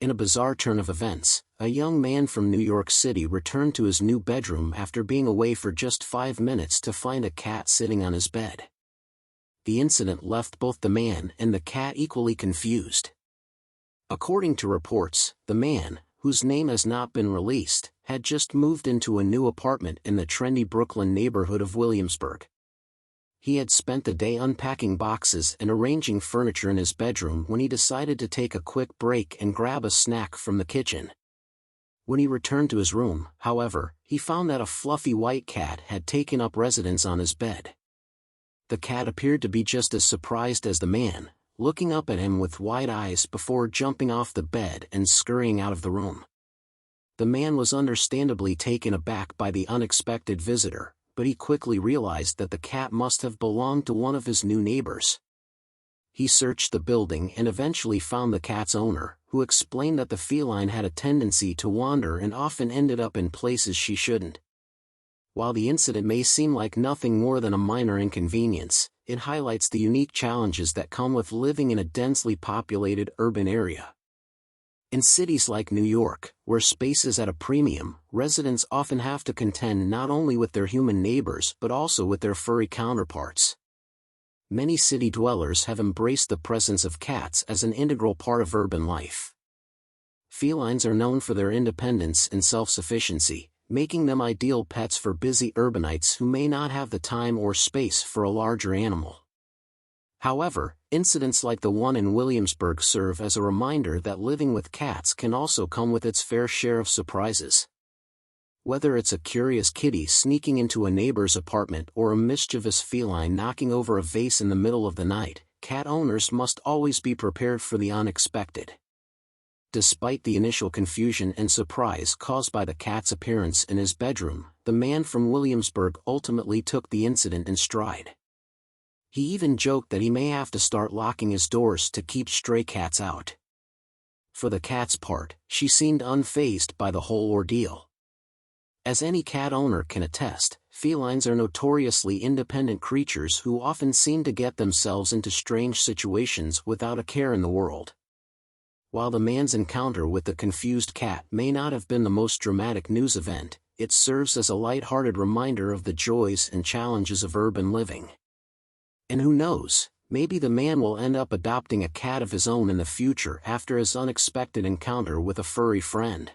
In a bizarre turn of events, a young man from New York City returned to his new bedroom after being away for just 5 minutes to find a cat sitting on his bed. The incident left both the man and the cat equally confused. According to reports, the man, whose name has not been released, had just moved into a new apartment in the trendy Brooklyn neighborhood of Williamsburg. He had spent the day unpacking boxes and arranging furniture in his bedroom when he decided to take a quick break and grab a snack from the kitchen. When he returned to his room, however, he found that a fluffy white cat had taken up residence on his bed. The cat appeared to be just as surprised as the man, looking up at him with wide eyes before jumping off the bed and scurrying out of the room. The man was understandably taken aback by the unexpected visitor, but he quickly realized that the cat must have belonged to one of his new neighbors. He searched the building and eventually found the cat's owner, who explained that the feline had a tendency to wander and often ended up in places she shouldn't. While the incident may seem like nothing more than a minor inconvenience, it highlights the unique challenges that come with living in a densely populated urban area. In cities like New York, where space is at a premium, residents often have to contend not only with their human neighbors but also with their furry counterparts. Many city dwellers have embraced the presence of cats as an integral part of urban life. Felines are known for their independence and self-sufficiency, making them ideal pets for busy urbanites who may not have the time or space for a larger animal. However, incidents like the one in Williamsburg serve as a reminder that living with cats can also come with its fair share of surprises. Whether it's a curious kitty sneaking into a neighbor's apartment or a mischievous feline knocking over a vase in the middle of the night, cat owners must always be prepared for the unexpected. Despite the initial confusion and surprise caused by the cat's appearance in his bedroom, the man from Williamsburg ultimately took the incident in stride. He even joked that he may have to start locking his doors to keep stray cats out. For the cat's part, she seemed unfazed by the whole ordeal. As any cat owner can attest, felines are notoriously independent creatures who often seem to get themselves into strange situations without a care in the world. While the man's encounter with the confused cat may not have been the most dramatic news event, it serves as a light-hearted reminder of the joys and challenges of urban living. And who knows, maybe the man will end up adopting a cat of his own in the future after his unexpected encounter with a furry friend.